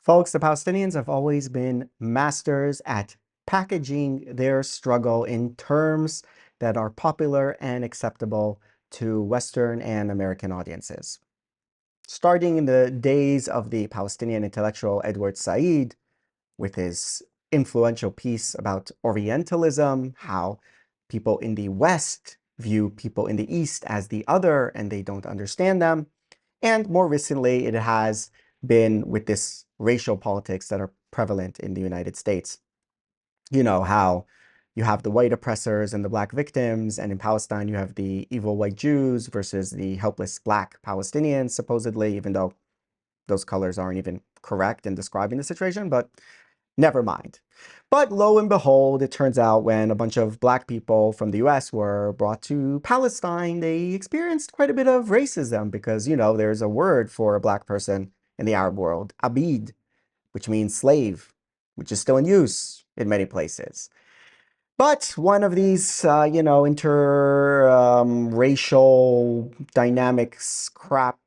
Folks, the Palestinians have always been masters at packaging their struggle in terms that are popular and acceptable to Western and American audiences. Starting in the days of the Palestinian intellectual Edward Said, with his influential piece about Orientalism, how people in the West view people in the East as the other and they don't understand them. And more recently, it has been with this racial politics that are prevalent in the United States. You know, how you have the white oppressors and the black victims, and in Palestine, you have the evil white Jews versus the helpless black Palestinians, supposedly, even though those colors aren't even correct in describing the situation, but never mind. But lo and behold, it turns out when a bunch of black people from the US were brought to Palestine, they experienced quite a bit of racism because, there's a word for a black person in the Arab world, abid, which means slave, which is still in use in many places. But one of these, racial dynamics crap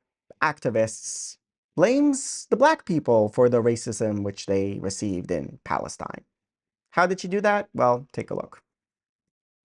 activists blames the black people for the racism which they received in Palestine. How did she do that? Well, take a look.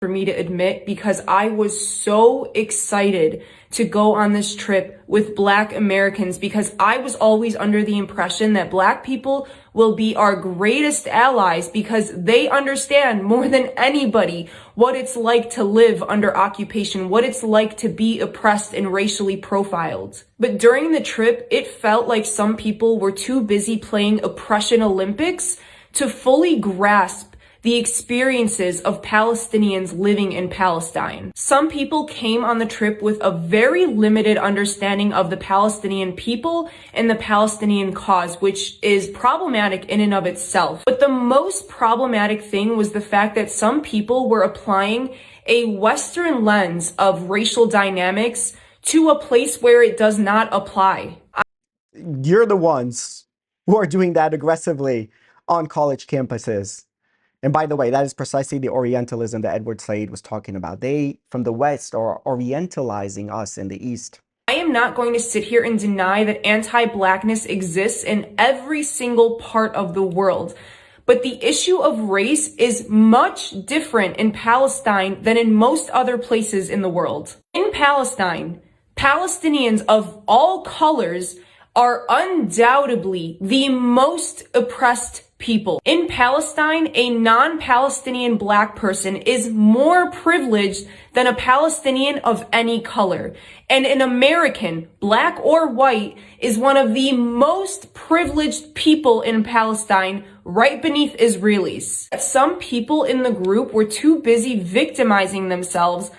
For me to admit, because I was so excited to go on this trip with Black Americans, because I was always under the impression that Black people will be our greatest allies because they understand more than anybody what it's like to live under occupation, what it's like to be oppressed and racially profiled. But during the trip, it felt like some people were too busy playing oppression Olympics to fully grasp the experiences of Palestinians living in Palestine. Some people came on the trip with a very limited understanding of the Palestinian people and the Palestinian cause, which is problematic in and of itself. But the most problematic thing was the fact that some people were applying a Western lens of racial dynamics to a place where it does not apply. You're the ones who are doing that aggressively on college campuses. And by the way, that is precisely the Orientalism that Edward Said was talking about. They, from the West, are Orientalizing us in the East. I am not going to sit here and deny that anti-Blackness exists in every single part of the world. But the issue of race is much different in Palestine than in most other places in the world. In Palestine, Palestinians of all colors are undoubtedly the most oppressed people. In Palestine, a non-Palestinian black person is more privileged than a Palestinian of any color. And an American, black or white, is one of the most privileged people in Palestine, right beneath Israelis. Some people in the group were too busy victimizing themselves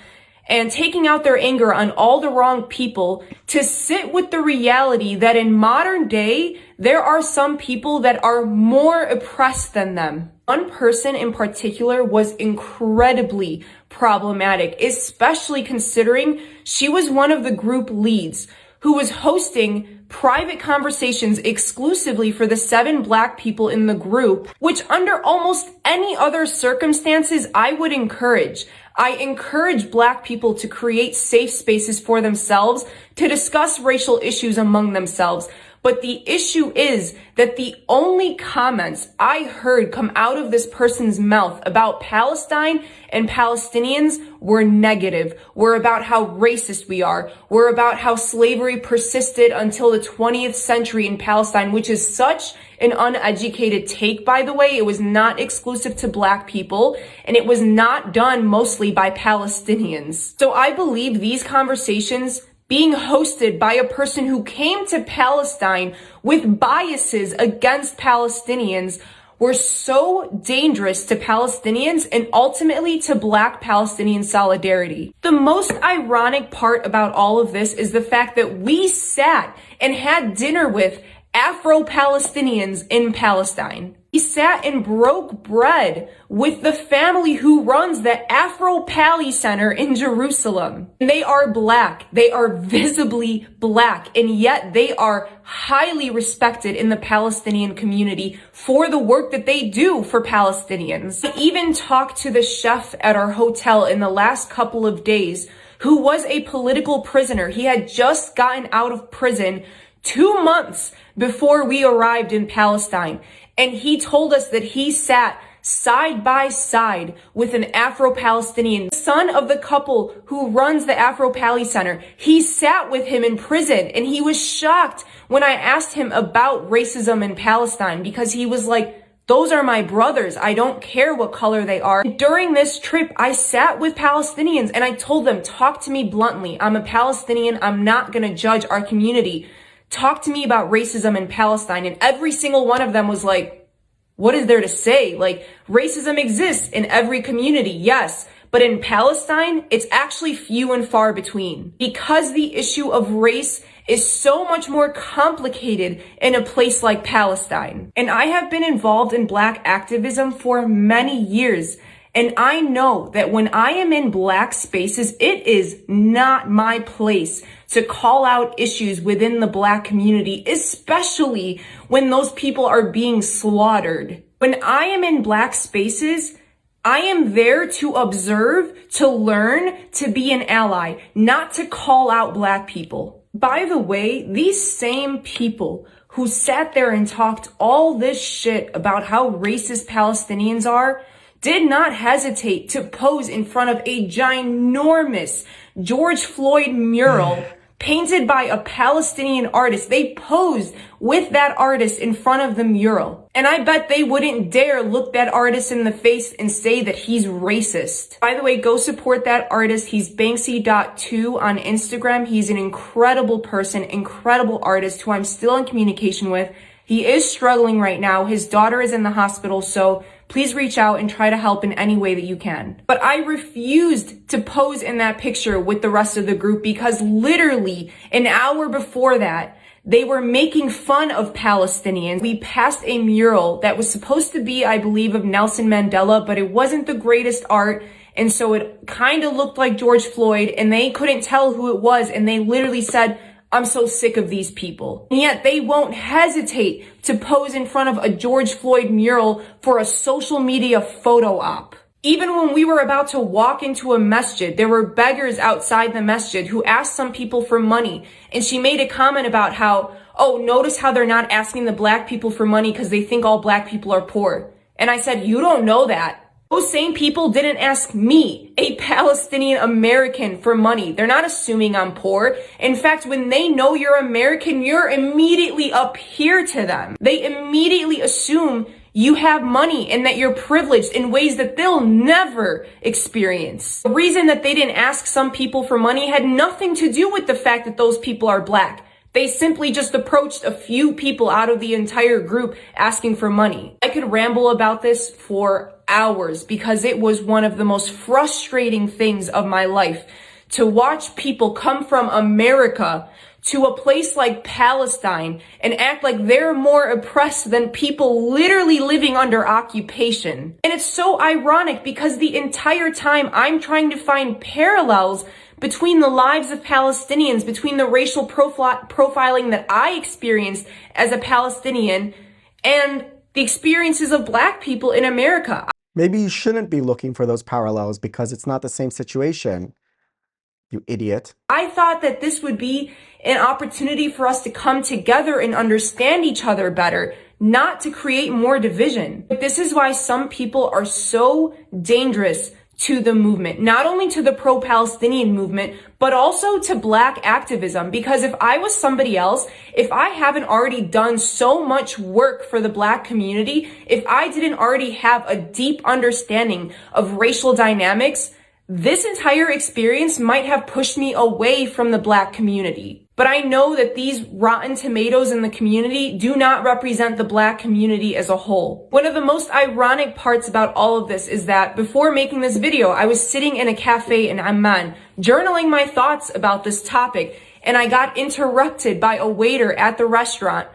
and taking out their anger on all the wrong people to sit with the reality that in modern day, there are some people that are more oppressed than them. One person in particular was incredibly problematic, especially considering she was one of the group leads who was hosting private conversations exclusively for the 7 black people in the group, which under almost any other circumstances I would encourage. I encourage black people to create safe spaces for themselves to discuss racial issues among themselves. But the issue is that the only comments I heard come out of this person's mouth about Palestine and Palestinians were negative, were about how racist we are, were about how slavery persisted until the 20th century in Palestine, which is such an uneducated take, by the way. It was not exclusive to black people, and it was not done mostly by Palestinians. So I believe these conversations being hosted by a person who came to Palestine with biases against Palestinians were so dangerous to Palestinians and ultimately to Black Palestinian solidarity. The most ironic part about all of this is the fact that we sat and had dinner with Afro-Palestinians in Palestine. We sat and broke bread with the family who runs the Afro-Pali Center in Jerusalem. They are black. They are visibly black, and yet they are highly respected in the Palestinian community for the work that they do for Palestinians. I even talked to the chef at our hotel in the last couple of days, who was a political prisoner. He had just gotten out of prison 2 months before we arrived in Palestine. And he told us that he sat side by side with an Afro-Palestinian, son of the couple who runs the Afro-Pali Center. He sat with him in prison, and he was shocked when I asked him about racism in Palestine, because he was like, those are my brothers. I don't care what color they are. During this trip, I sat with Palestinians and I told them, talk to me bluntly. I'm a Palestinian. I'm not going to judge our community. Talk to me about racism in Palestine. And every single one of them was like, what is there to say? Like, racism exists in every community, yes. But in Palestine, it's actually few and far between, because the issue of race is so much more complicated in a place like Palestine. And I have been involved in Black activism for many years. And I know that when I am in Black spaces, it is not my place to call out issues within the Black community, especially when those people are being slaughtered. When I am in Black spaces, I am there to observe, to learn, to be an ally, not to call out Black people. By the way, these same people who sat there and talked all this shit about how racist Palestinians are did not hesitate to pose in front of a ginormous George Floyd mural painted by a Palestinian artist. They posed with that artist in front of the mural. And I bet they wouldn't dare look that artist in the face and say that he's racist. By the way, go support that artist. He's Banksy.2 on Instagram. He's an incredible person, incredible artist who I'm still in communication with. He is struggling right now. His daughter is in the hospital, so please reach out and try to help in any way that you can. But I refused to pose in that picture with the rest of the group because literally an hour before that, they were making fun of Palestinians. We passed a mural that was supposed to be, I believe, of Nelson Mandela, but it wasn't the greatest art. And so it kind of looked like George Floyd, and they couldn't tell who it was. And they literally said, I'm so sick of these people. And yet they won't hesitate to pose in front of a George Floyd mural for a social media photo op. Even when we were about to walk into a masjid, there were beggars outside the masjid who asked some people for money. And she made a comment about how, oh, notice how they're not asking the Black people for money because they think all Black people are poor. And I said, you don't know that. Those same people didn't ask me, a Palestinian American, for money. They're not assuming I'm poor. In fact, when they know you're American, you're immediately up here to them. They immediately assume you have money and that you're privileged in ways that they'll never experience. The reason that they didn't ask some people for money had nothing to do with the fact that those people are Black. They simply just approached a few people out of the entire group asking for money. I could ramble about this for hours because it was one of the most frustrating things of my life to watch people come from America to a place like Palestine and act like they're more oppressed than people literally living under occupation. And it's so ironic because the entire time I'm trying to find parallels between the lives of Palestinians, between the racial profiling that I experienced as a Palestinian and the experiences of Black people in America. Maybe you shouldn't be looking for those parallels because it's not the same situation, you idiot. I thought that this would be an opportunity for us to come together and understand each other better, not to create more division. But this is why some people are so dangerous to the movement, not only to the pro-Palestinian movement, but also to Black activism. Because if I was somebody else, if I haven't already done so much work for the Black community, if I didn't already have a deep understanding of racial dynamics, this entire experience might have pushed me away from the Black community. But I know that these rotten tomatoes in the community do not represent the Black community as a whole. One of the most ironic parts about all of this is that before making this video, I was sitting in a cafe in Amman, journaling my thoughts about this topic, and I got interrupted by a waiter at the restaurant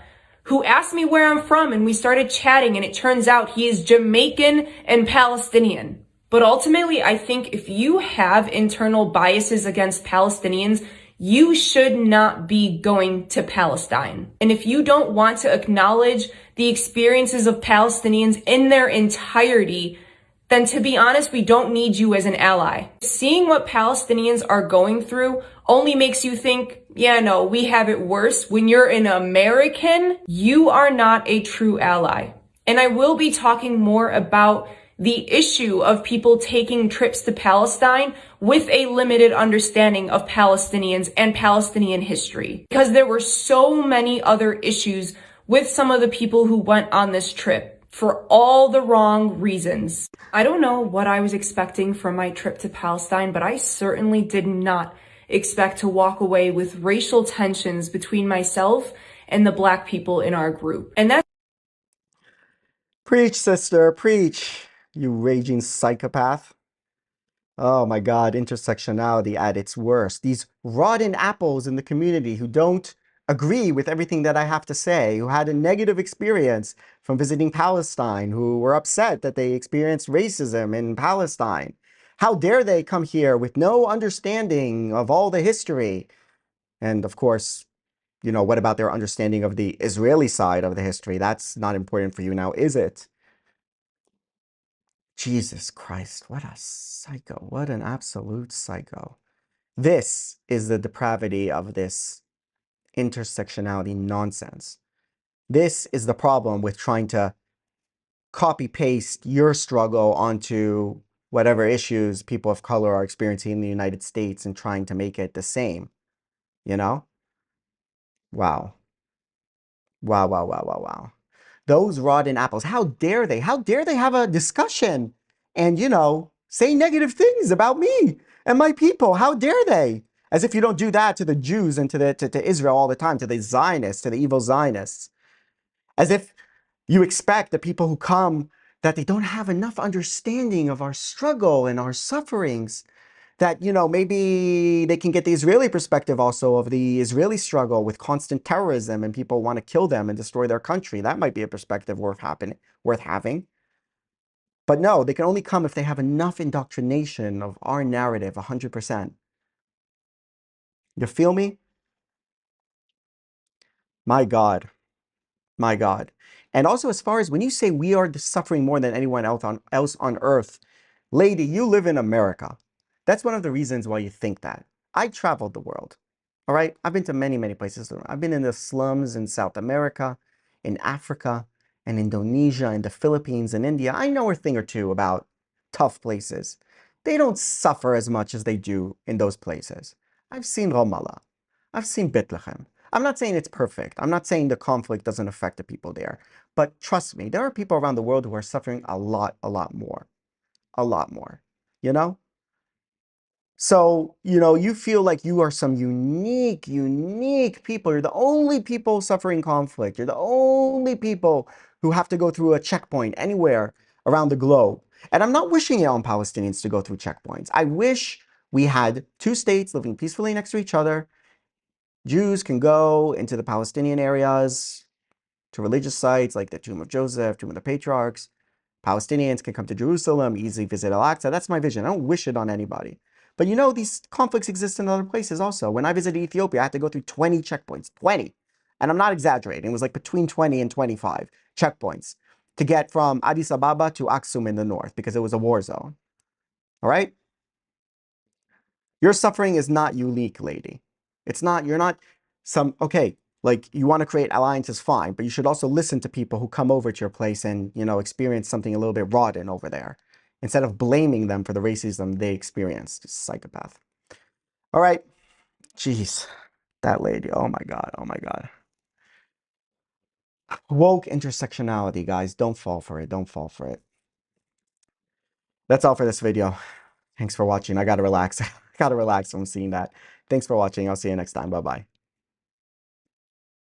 who asked me where I'm from, and we started chatting, and it turns out he is Jamaican and Palestinian. But ultimately, I think if you have internal biases against Palestinians, you should not be going to Palestine. And if you don't want to acknowledge the experiences of Palestinians in their entirety, then to be honest, we don't need you as an ally. Seeing what Palestinians are going through only makes you think, yeah, no, we have it worse. When you're an American, you are not a true ally. And I will be talking more about the issue of people taking trips to Palestine with a limited understanding of Palestinians and Palestinian history. Because there were so many other issues with some of the people who went on this trip for all the wrong reasons. I don't know what I was expecting from my trip to Palestine, but I certainly did not expect to walk away with racial tensions between myself and the Black people in our group. And that's Preach, sister, preach, you raging psychopath. Oh my God, intersectionality at its worst. These rotten apples in the community who don't agree with everything that I have to say, who had a negative experience from visiting Palestine, who were upset that they experienced racism in Palestine. How dare they come here with no understanding of all the history? And of course, you know, what about their understanding of the Israeli side of the history? That's not important for you now, is it? Jesus Christ, what a psycho. What an absolute psycho. This is the depravity of this intersectionality nonsense. This is the problem with trying to copy paste your struggle onto whatever issues people of color are experiencing in the United States and trying to make it the same. You know? Wow. Wow, wow, wow, wow, wow. Those rotten apples, how dare they? How dare they have a discussion and, you know, say negative things about me and my people? How dare they? As if you don't do that to the Jews and to Israel all the time, to the Zionists, to the evil Zionists. As if you expect the people who come that they don't have enough understanding of our struggle and our sufferings, that, you know, maybe they can get the Israeli perspective also of the Israeli struggle with constant terrorism and people want to kill them and destroy their country. That might be a perspective worth having. But no, they can only come if they have enough indoctrination of our narrative, 100%. You feel me? My God. My God. And also, as far as when you say we are suffering more than anyone else on earth, lady, you live in America. That's one of the reasons why you think that. I traveled the world. All right. I've been to many, many places. I've been in the slums in South America, in Africa, and Indonesia, and the Philippines, and India. I know a thing or two about tough places. They don't suffer as much as they do in those places. I've seen Ramallah. I've seen Bethlehem. I'm not saying it's perfect. I'm not saying the conflict doesn't affect the people there. But trust me, there are people around the world who are suffering a lot more. A lot more. You know? So, you know, you feel like you are some unique people. You're the only people suffering conflict. You're the only people who have to go through a checkpoint anywhere around the globe. And I'm not wishing it on Palestinians to go through checkpoints. I wish we had two states living peacefully next to each other. Jews can go into the Palestinian areas, to religious sites like the Tomb of Joseph, Tomb of the Patriarchs. Palestinians can come to Jerusalem, easily visit Al-Aqsa. That's my vision. I don't wish it on anybody. But you know, these conflicts exist in other places also. When I visited Ethiopia, I had to go through 20 checkpoints. 20. And I'm not exaggerating. It was like between 20 and 25 checkpoints to get from Addis Ababa to Aksum in the north because it was a war zone. All right? Your suffering is not unique, lady. It's not, you're not okay, like you want to create alliances, fine, but you should also listen to people who come over to your place and, you know, experience something a little bit rotten over there instead of blaming them for the racism they experienced. Psychopath. All right. Jeez. That lady. Oh my God. Oh my God. Woke intersectionality, guys. Don't fall for it. Don't fall for it. That's all for this video. Thanks for watching. I gotta relax. I gotta relax from seeing that. Thanks for watching. I'll see you next time. Bye-bye.